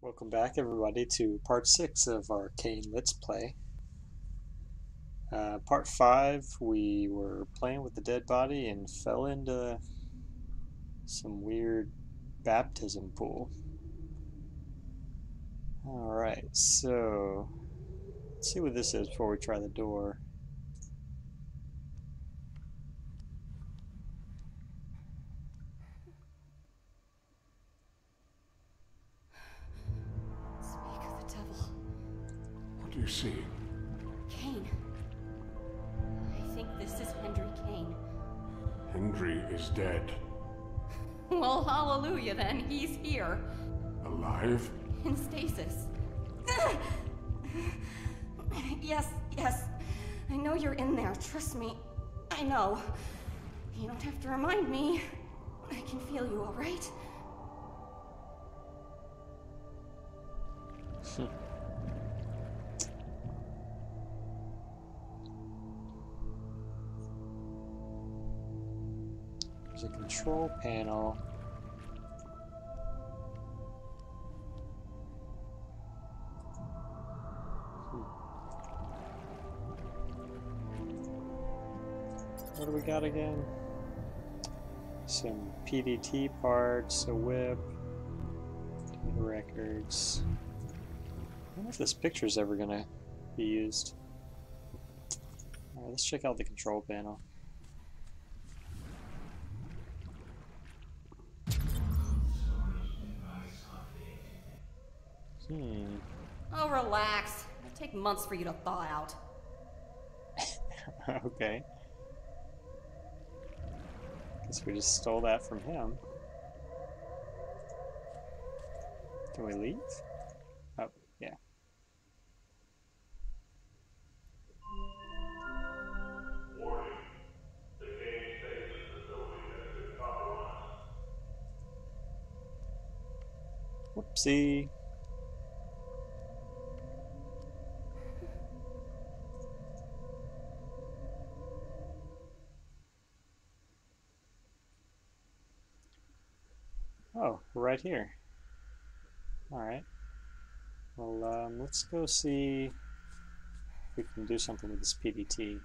Welcome back, everybody, to part 6 of our Cayne Let's Play. Part 5, we were playing with the dead body and fell into some weird baptism pool. Alright, so let's see what this is before we try the door. Speak of the devil. What do you see? Cayne. I think this is Henry Cayne. Hendry is dead. Well, hallelujah then. He's here. Alive? In stasis. Yes. I know you're in there. Trust me. I know. You don't have to remind me. I can feel you, all right? There's a control panel. What do we got again? Some PDT parts, a whip, data records. I wonder if this picture's ever gonna be used. Alright, let's check out the control panel. Oh, relax. It'll take months for you to thaw out. Okay. Guess we just stole that from him. Can we leave? Oh, yeah. Warning. The Cayne STASIS facility has been compromised. Whoopsie. Oh, we're right here. Alright. Well, let's go see if we can do something with this PDT.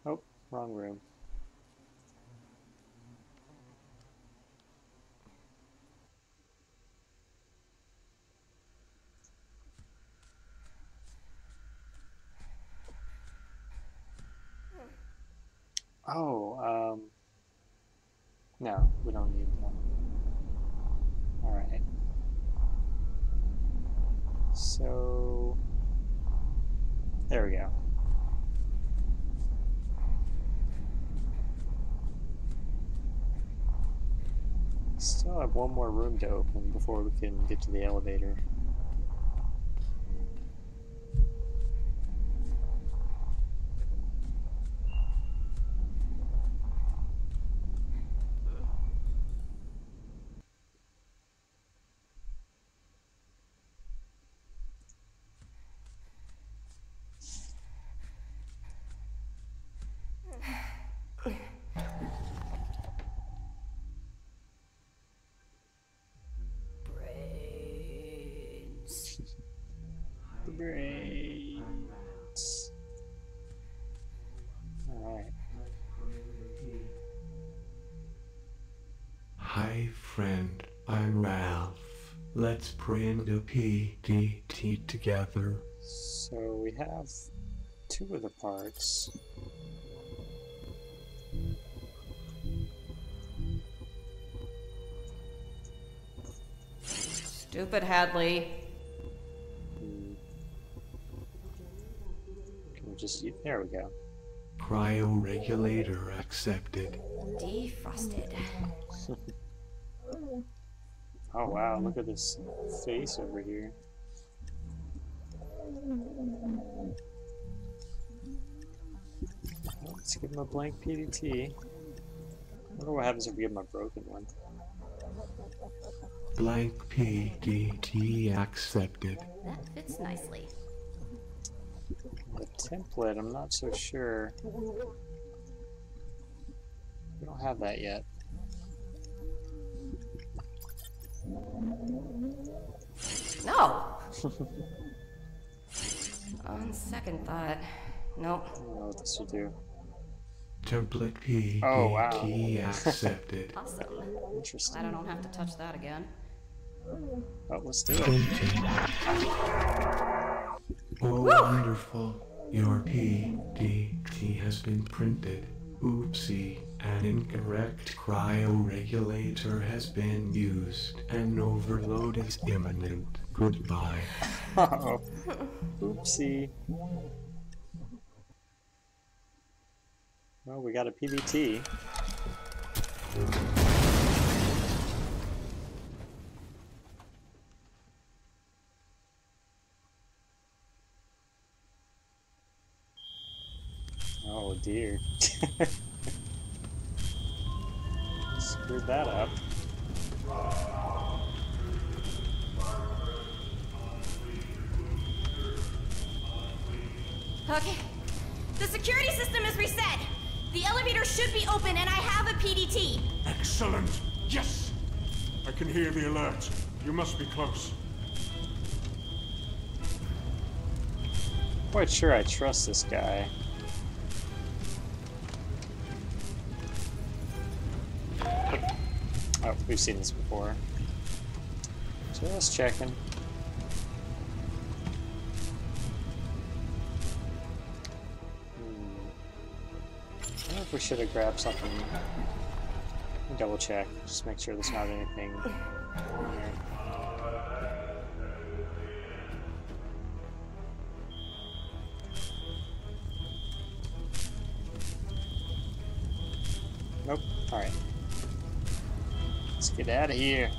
Oh, wrong room. Oh, no, we don't need that. Alright. So, there we go. Still have one more room to open before we can get to the elevator. The brains. Alright. Hi friend, I'm Ralph. Let's pray into PDT together. So we have two of the parts. Stupid Hadley. Can we just use, there we go. Cryoregulator accepted. Defrosted. Oh wow, look at this face over here. Let's give him a blank PDT. I wonder what happens if we give him a broken one. Blank PDT accepted. That fits nicely. But Template, I'm not so sure. We don't have that yet. No! On second thought, nope. I don't know what this will do. Template P. Oh, wow. Accepted. Awesome. Interesting. Glad I don't have to touch that again. Oh, let's do it. Printing. Oh, wonderful. Your PDT has been printed. Oopsie. An incorrect cryoregulator has been used. An overload is imminent. Goodbye. Uh-oh. Oopsie. Well, we got a PBT. Oh dear. Screwed that up. Okay. The security system is reset. The elevator should be open and I have a PDT. Excellent! Yes! I can hear the alert. You must be close. Quite sure I trust this guy. Oh, we've seen this before. Just checking. I think we should have grabbed something. Double check. Just make sure there's not anything in there. Nope. Alright. Let's get out of here.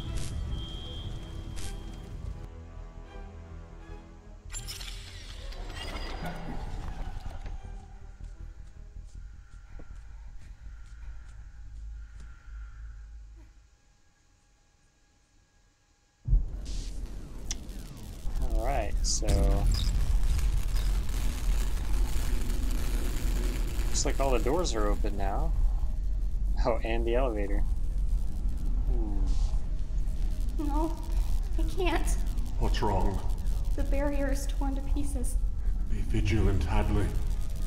Alright, so looks like all the doors are open now. Oh, and the elevator. No, I can't. What's wrong? The barrier is torn to pieces. Be vigilant, Hadley.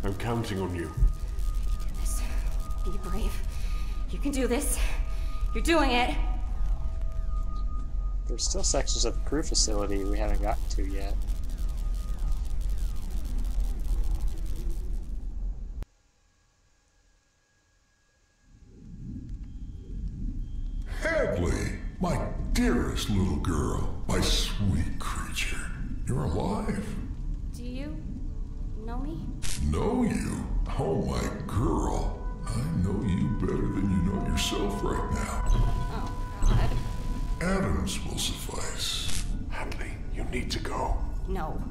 I'm counting on you. Goodness. Be brave. You can do this. You're doing it. There's still sections of the crew facility we haven't gotten to yet. Hadley, my dearest little girl, my sweet creature. You're alive. Do you know me? Know you? Oh, my girl. I know you better than you know yourself right now. Oh, God. Adams will suffice. Hadley, you need to go. No.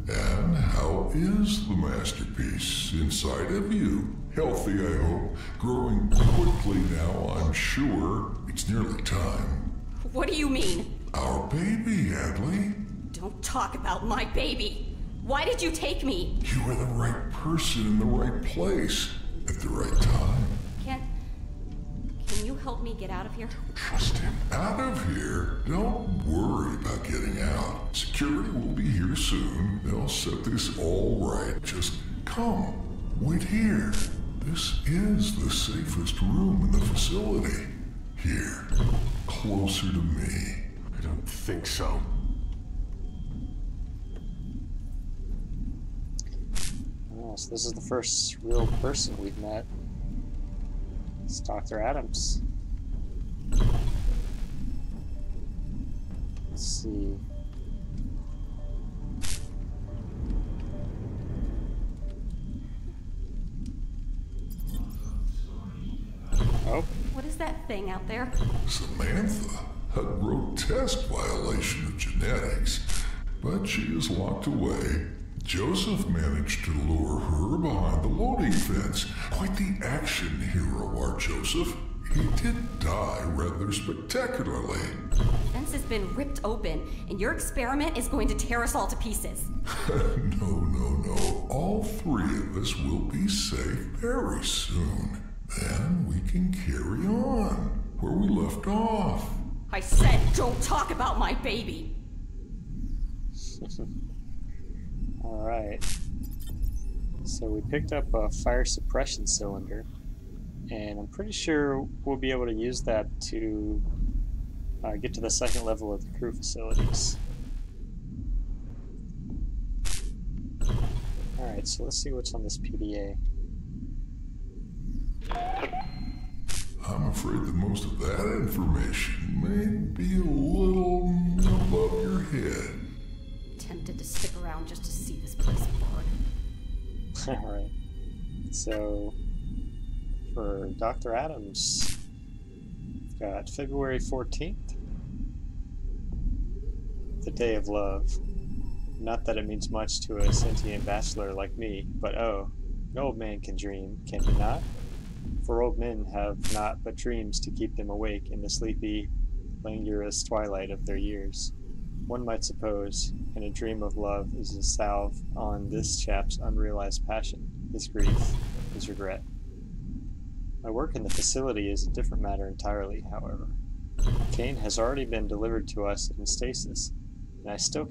And how is the masterpiece inside of you? Healthy, I hope. Growing quickly now, I'm sure. It's nearly time. What do you mean? Our baby, Hadley. Don't talk about my baby. Why did you take me? You were the right person in the right place at the right time. Can you help me get out of here? Trust him. Out of here? Don't worry about getting out. Security will be here soon. They'll set this all right. Just come. Wait here. This is the safest room in the facility. Here. Closer to me. I don't think so. Oh, so this is the first real person we've met. It's Dr. Adams. Let's see. Oh. What is that thing out there? Samantha. A grotesque violation of genetics. But she is locked away. Joseph managed to lure her behind the loading fence. Quite the action hero, our Joseph. he did die rather spectacularly. The fence has been ripped open, and your experiment is going to tear us all to pieces. No. All three of us will be safe very soon. Then we can carry on where we left off. I said don't talk about my baby! Alright. So we picked up a fire suppression cylinder, and I'm pretty sure we'll be able to use that to get to the second level of the crew facilities. Alright, so let's see what's on this PDA. I'm afraid that most of that information may be a little above your head. Tempted to stick around just to see this place burn. Alright. So, for Dr. Adams, we've got February 14th. The Day of Love. Not that it means much to a sentient bachelor like me, but oh, an old man can dream, can he not? For old men have not but dreams to keep them awake in the sleepy, languorous twilight of their years. One might suppose, and a dream of love is a salve on this chap's unrealized passion, his grief, his regret. My work in the facility is a different matter entirely, however. Cayne has already been delivered to us in stasis, and I still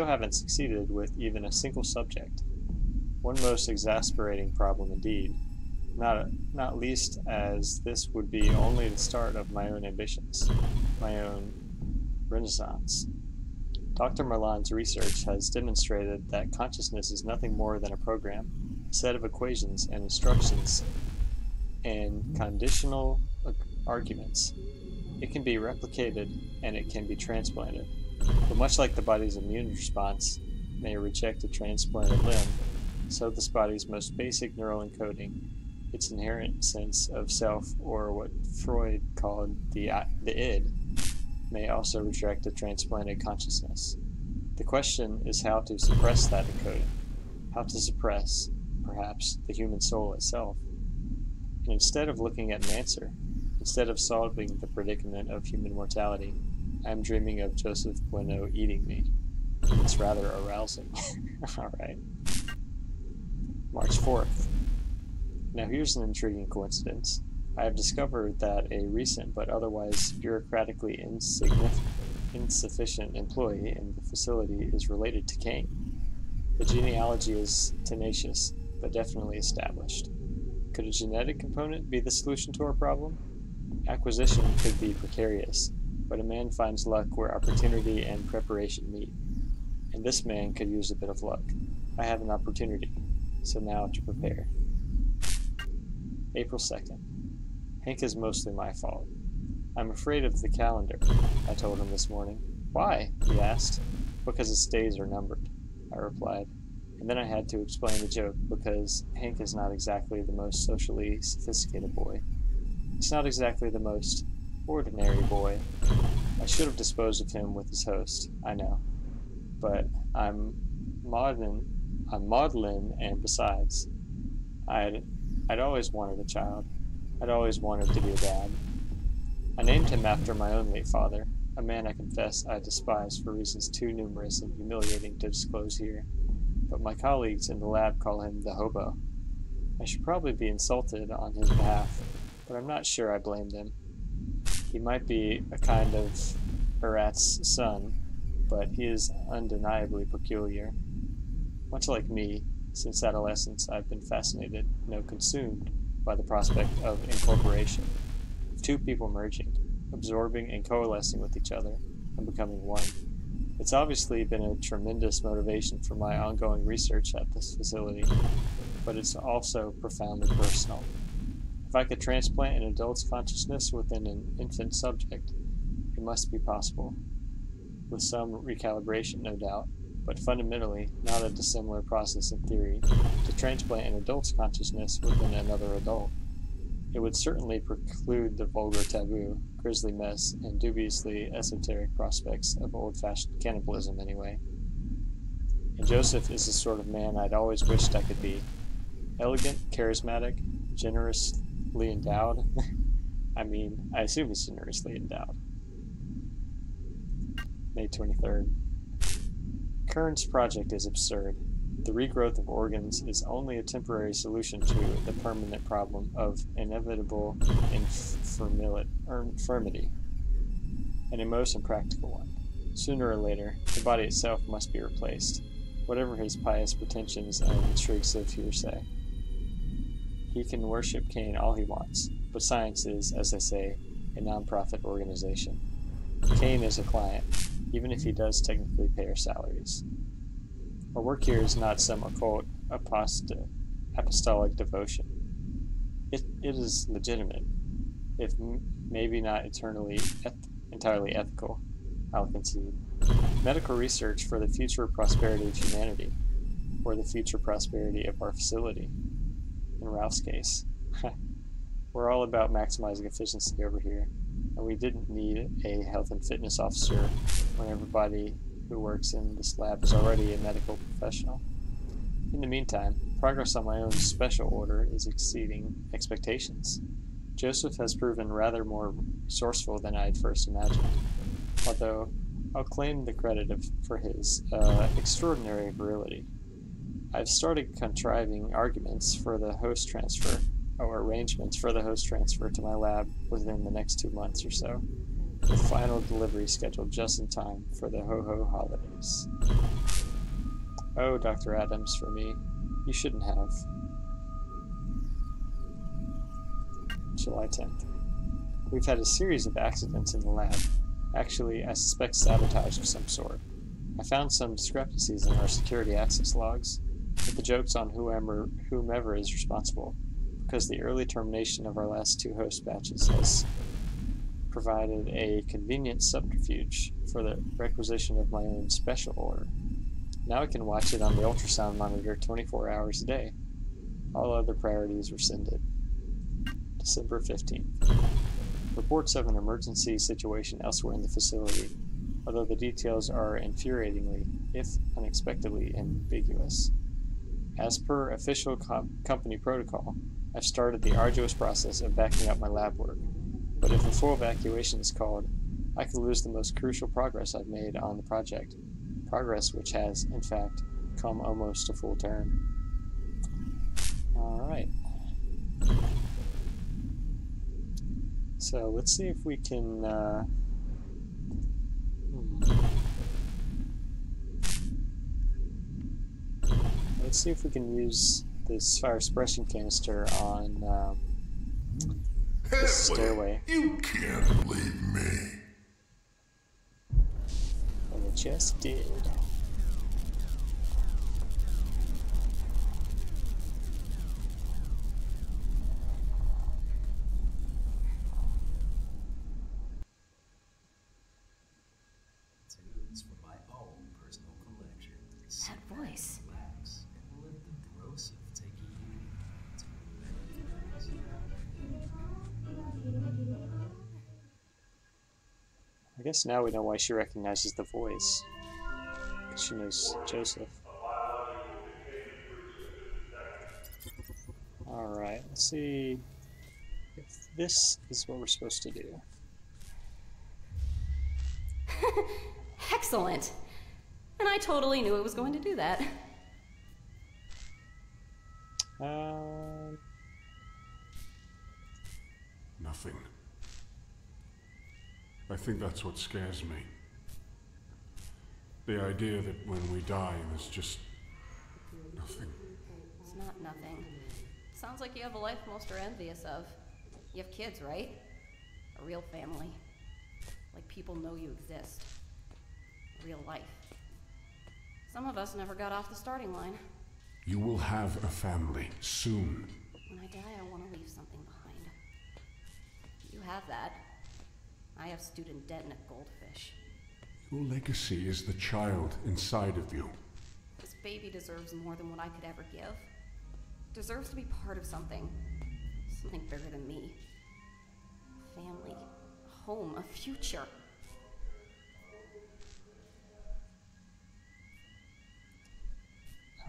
haven't succeeded with even a single subject. One most exasperating problem indeed, not least as this would be only the start of my own ambitions, my own renaissance. Dr. Merlan's research has demonstrated that consciousness is nothing more than a program, a set of equations and instructions and conditional arguments. It can be replicated and it can be transplanted. But much like the body's immune response may reject a transplanted limb, so this body's most basic neural encoding, its inherent sense of self, or what Freud called the id, may also reject a transplanted consciousness. The question is how to suppress that encoding, how to suppress, perhaps, the human soul itself. And instead of looking at an answer, instead of solving the predicament of human mortality, I am dreaming of Joseph Bueno eating me. It's rather arousing. Alright. March 4th. Now here's an intriguing coincidence. I have discovered that a recent but otherwise bureaucratically insufficient employee in the facility is related to Cayne. The genealogy is tenacious, but definitely established. Could a genetic component be the solution to our problem? Acquisition could be precarious, but a man finds luck where opportunity and preparation meet. And this man could use a bit of luck. I have an opportunity, so now to prepare. April 2nd. Hank is mostly my fault. I'm afraid of the calendar, I told him this morning. Why? He asked. Because its days are numbered, I replied. And then I had to explain the joke, because Hank is not exactly the most socially sophisticated boy. He's not exactly the most ordinary boy. I should have disposed of him with his host, I know. But I'm maudlin, and besides, I'd always wanted a child. I'd always wanted to be a dad. I named him after my own late father, a man I confess I despise for reasons too numerous and humiliating to disclose here. But my colleagues in the lab call him the hobo. I should probably be insulted on his behalf, but I'm not sure I blame them. He might be a kind of Erat's son, but he is undeniably peculiar. Much like me, since adolescence I've been fascinated, no consumed, by the prospect of incorporation, of two people merging, absorbing and coalescing with each other, and becoming one. It's obviously been a tremendous motivation for my ongoing research at this facility, but it's also profoundly personal. If I could transplant an adult's consciousness within an infant subject, it must be possible. With some recalibration, no doubt, but fundamentally not a dissimilar process in theory, to transplant an adult's consciousness within another adult. It would certainly preclude the vulgar taboo, grisly mess, and dubiously esoteric prospects of old-fashioned cannibalism anyway. And Joseph is the sort of man I'd always wished I could be. Elegant, charismatic, generous, generously endowed. I mean, I assume he's generously endowed. May 23rd. Kern's project is absurd. The regrowth of organs is only a temporary solution to the permanent problem of inevitable infirmity, and a most impractical one. Sooner or later, the body itself must be replaced, whatever his pious pretensions and shrieks of hearsay. He can worship Cayne all he wants, but science is, as they say, a non-profit organization. Cayne is a client, even if he does technically pay our salaries. Our work here is not some occult apostolic devotion. It is legitimate, if maybe not entirely ethical, I'll concede. Medical research for the future prosperity of humanity, or the future prosperity of our facility. In Ralph's case. We're all about maximizing efficiency over here, and we didn't need a health and fitness officer when everybody who works in this lab is already a medical professional. In the meantime, progress on my own special order is exceeding expectations. Joseph has proven rather more resourceful than I had first imagined, although I'll claim the credit for his extraordinary virility. I've started contriving arguments for the host transfer, or arrangements for the host transfer to my lab within the next 2 months or so, with final delivery scheduled just in time for the ho-ho holidays. Oh, Dr. Adams, for me, you shouldn't have. July 10th. We've had a series of accidents in the lab. Actually, I suspect sabotage of some sort. I found some discrepancies in our security access logs, with the jokes on whomever is responsible, because the early termination of our last 2 host batches has provided a convenient subterfuge for the requisition of my own special order. Now I can watch it on the ultrasound monitor 24 hours a day. All other priorities rescinded. December 15th. Reports of an emergency situation elsewhere in the facility, although the details are infuriatingly, if unexpectedly, ambiguous. As per official company protocol, I've started the arduous process of backing up my lab work, but if a full evacuation is called, I could lose the most crucial progress I've made on the project, progress which has, in fact, come almost to full term. Alright. So let's see if we can let's see if we can use this fire suppression canister on the stairway. You can't leave me. And it just did. Tunes from my own personal collection. That voice. Relax and let the Broseph take you I guess now we know why she recognizes the voice. She knows Joseph. Alright, let's see if this is what we're supposed to do. Excellent! And I totally knew it was going to do that. Nothing. I think that's what scares me. The idea that when we die, there's just nothing. It's not nothing. Sounds like you have a life most are envious of. You have kids, right? A real family. Like people know you exist. Real life. Some of us never got off the starting line. You will have a family soon. When I die, I want to leave something behind. You have that. I have student debt and a goldfish. Your legacy is the child inside of you. This baby deserves more than what I could ever give. Deserves to be part of something. Something bigger than me. A family. A home. A future.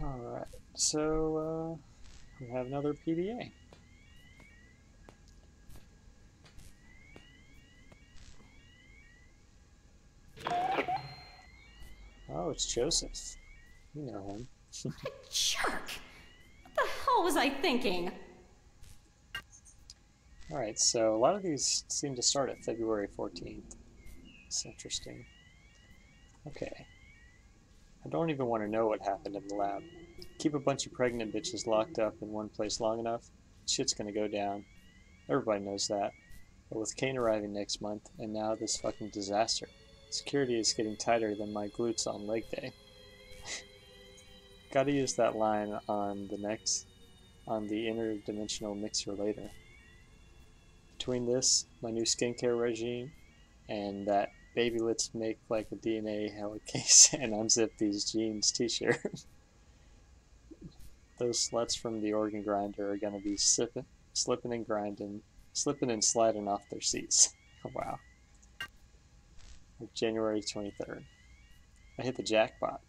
Alright, so we have another PDA. Oh, it's Joseph. You know him. Jerk! What the hell was I thinking? Alright, so a lot of these seem to start at February 14th. It's interesting. Okay. I don't even want to know what happened in the lab. Keep a bunch of pregnant bitches locked up in one place long enough, shit's gonna go down. Everybody knows that. But with Cayne arriving next month, and now this fucking disaster, security is getting tighter than my glutes on leg day. Gotta use that line on the interdimensional mixer later. Between this, my new skincare regime, and that baby let's make like a DNA helicase and unzip these jeans t-shirt. Those sluts from the organ grinder are gonna be slipping and sliding off their seats. Wow. January 23rd. I hit the jackpot.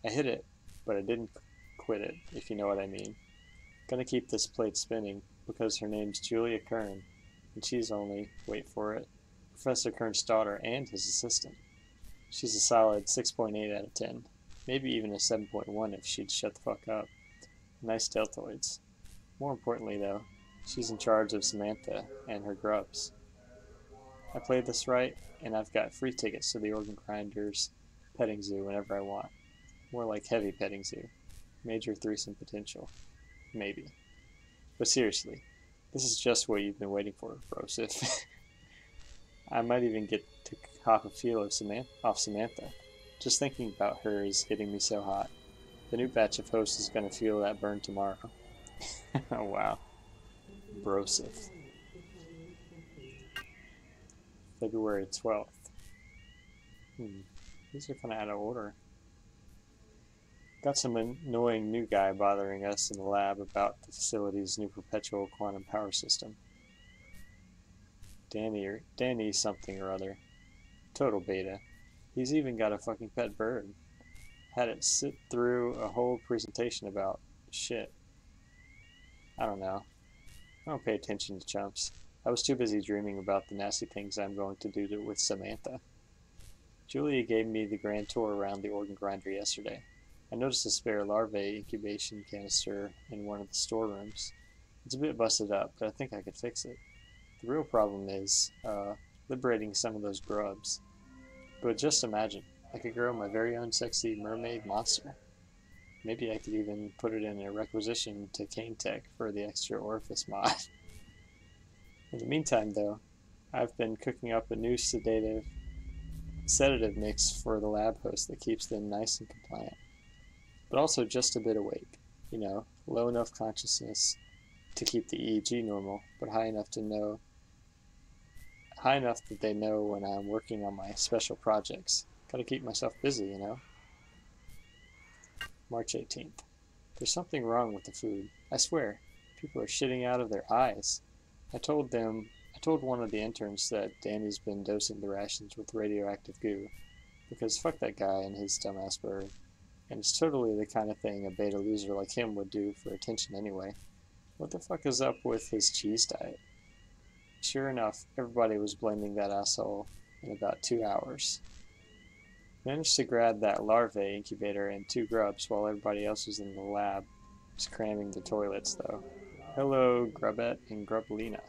I hit it, but I didn't quit it, if you know what I mean. Gonna keep this plate spinning because her name's Julia Kern, and she's only, wait for it, Professor Kern's daughter and his assistant. She's a solid 6.8 out of 10, maybe even a 7.1 if she'd shut the fuck up. Nice deltoids. More importantly though, she's in charge of Samantha and her grubs. I played this right, and I've got free tickets to the organ grinder's petting zoo whenever I want. More like heavy petting zoo. Major threesome potential. Maybe. But seriously, this is just what you've been waiting for, Broseph. I might even get to cop a feel of Samantha. Just thinking about her is getting me so hot. The new batch of hosts is going to feel that burn tomorrow. Oh wow. Broseph. February 12th. These are kind of out of order. Got some annoying new guy bothering us in the lab about the facility's new perpetual quantum power system. Danny something or other. Total beta. He's even got a fucking pet bird. Had it sit through a whole presentation about shit. I don't know. I don't pay attention to chumps. I was too busy dreaming about the nasty things I'm going to do with Samantha. Julia gave me the grand tour around the organ grinder yesterday. I noticed a spare larvae incubation canister in one of the storerooms. It's a bit busted up, but I think I could fix it. The real problem is liberating some of those grubs. But just imagine, I could grow my very own sexy mermaid monster. Maybe I could even put it in a requisition to Cayne Tech for the extra orifice mod. In the meantime, though, I've been cooking up a new sedative mix for the lab host that keeps them nice and compliant. But also just a bit awake. You know, low enough consciousness to keep the EEG normal, but high enough that they know when I'm working on my special projects. Gotta keep myself busy, you know? March 18th. There's something wrong with the food. I swear, people are shitting out of their eyes. I told one of the interns that Danny's been dosing the rations with radioactive goo, because fuck that guy and his dumbass bird. And it's totally the kind of thing a beta loser like him would do for attention anyway. What the fuck is up with his cheese diet? Sure enough, everybody was blaming that asshole in about 2 hours. Managed to grab that larvae incubator and 2 grubs while everybody else was in the lab, just cramming the toilets though. Hello, Grubette and Grublina.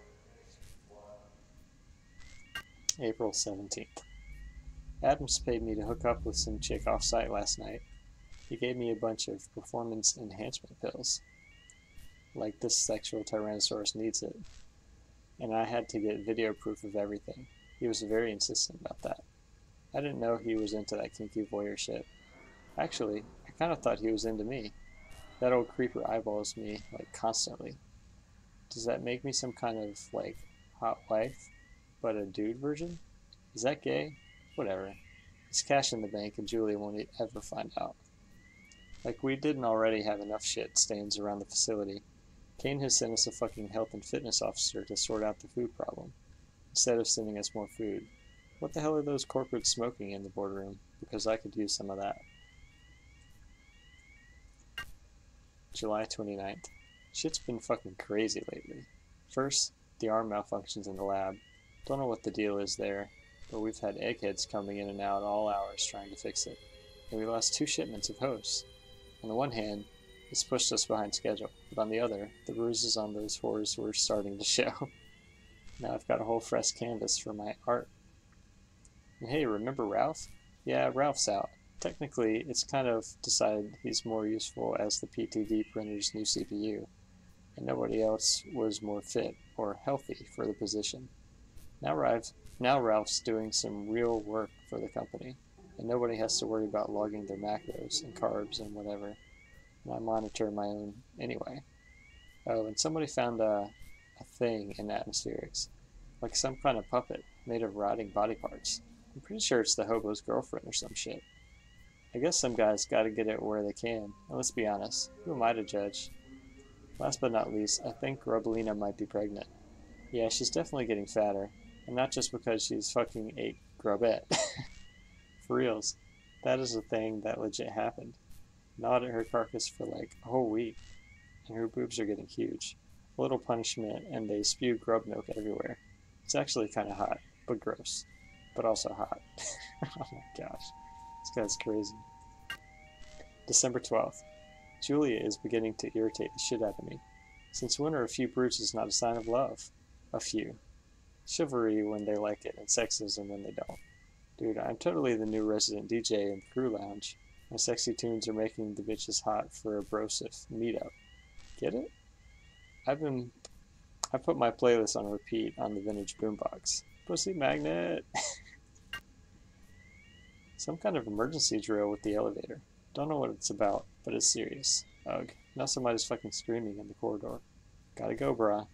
April 17th. Adams paid me to hook up with some chick off-site last night. He gave me a bunch of performance enhancement pills. Like this sexual Tyrannosaurus needs it. And I had to get video proof of everything. He was very insistent about that. I didn't know he was into that kinky voyeur shit. Actually, I kind of thought he was into me. That old creeper eyeballs me, like, constantly. Does that make me some kind of, like, hot wife, but a dude version? Is that gay? Whatever. It's cash in the bank and Julia won't ever find out. Like we didn't already have enough shit stains around the facility. Cayne has sent us a fucking health and fitness officer to sort out the food problem, instead of sending us more food. What the hell are those corporates smoking in the boardroom? Because I could use some of that. July 29th. Shit's been fucking crazy lately. First, the arm malfunctions in the lab. Don't know what the deal is there, but we've had eggheads coming in and out all hours trying to fix it. and we lost 2 shipments of hosts. On the one hand, this pushed us behind schedule, but on the other, the bruises on those whores were starting to show. Now I've got a whole fresh canvas for my art. And hey, remember Ralph? Yeah, Ralph's out. Technically, it's kind of decided he's more useful as the PTD printer's new CPU, and nobody else was more fit or healthy for the position. Now Ralph's doing some real work for the company, and nobody has to worry about logging their macros and carbs and whatever. And I monitor my own anyway. Oh, and somebody found a thing in atmospherics, like some kind of puppet made of rotting body parts. I'm pretty sure it's the hobo's girlfriend or some shit. I guess some guys gotta get it where they can, and let's be honest, who am I to judge? Last but not least, I think Grublina might be pregnant. Yeah, she's definitely getting fatter, and not just because she's fucking ate Grubette. For reals, that is a thing that legit happened. Gnawed at her carcass for like a whole week, and her boobs are getting huge. A little punishment, and they spew grub milk everywhere. It's actually kind of hot, but gross. But also hot. Oh my gosh. This guy's crazy. December 12th. Julia is beginning to irritate the shit out of me. Since when are a few bruises not a sign of love? A few. Chivalry when they like it, and sexism when they don't. Dude, I'm totally the new resident DJ in the crew lounge. My sexy tunes are making the bitches hot for a Broseph meetup. Get it? I put my playlist on repeat on the vintage boombox. Pussy magnet! Some kind of emergency drill with the elevator. Don't know what it's about, but it's serious. Ugh. Now somebody's fucking screaming in the corridor. Gotta go, brah.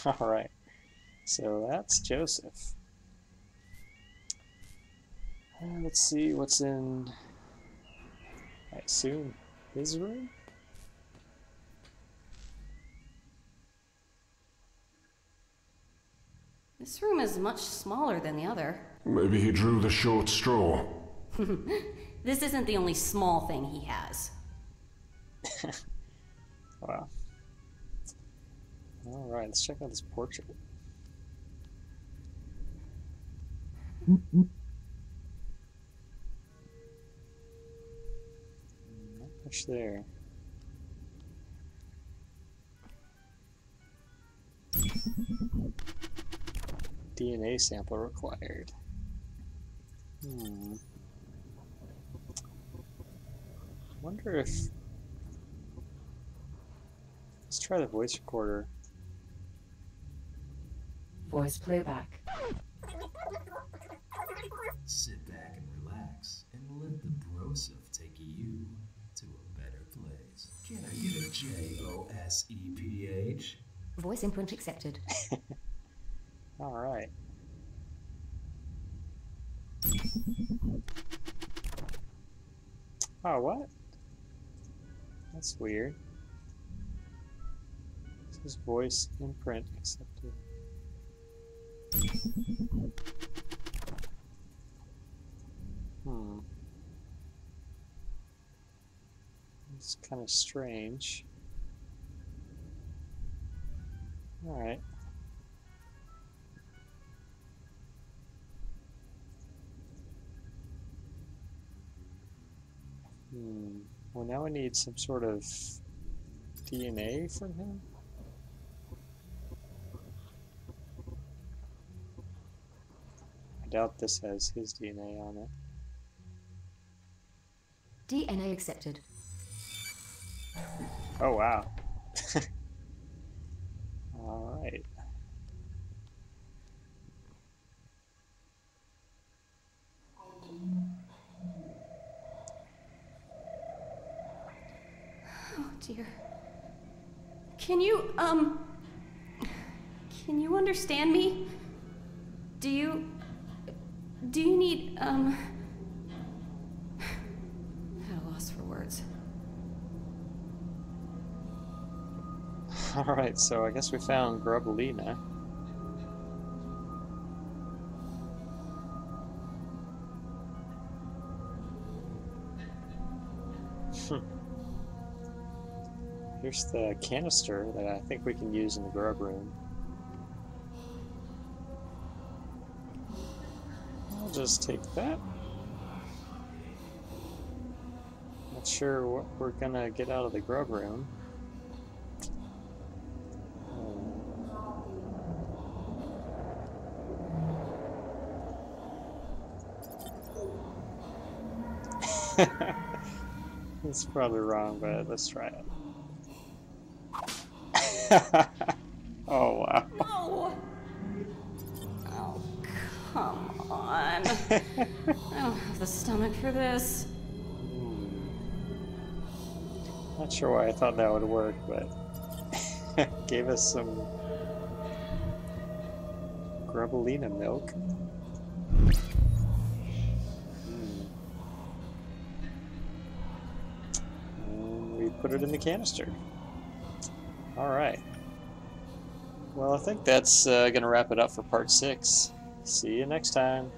Alright. So that's Joseph. Let's see what's in, I assume, his room? This room is much smaller than the other. Maybe he drew the short straw. This isn't the only small thing he has. Wow. Alright, let's check out this portrait. Not much there. DNA sample required. Wonder if... Let's try the voice recorder. Voice playback. Sit back and relax and let the Broseph take you to a better place. Can I get a Joseph? Voice input accepted. Alright. Oh, what? That's weird. This is voice imprint accepted. It's kind of strange. Alright. Well, now I need some sort of DNA from him. I doubt this has his DNA on it. DNA accepted. Oh, wow. Alright. Oh dear. Can you understand me? Do you need, at a loss for words. Alright, so I guess we found Grublina. Here's the canister that I think we can use in the grub room. I'll just take that. sure what we're gonna get out of the grub room. It's probably wrong, but let's try it. Oh, wow. No! Oh, come on. I don't have the stomach for this. Not sure why I thought that would work, but gave us some Grublina milk. And we put it in the canister. Alright. Well, I think that's going to wrap it up for part 6. See you next time.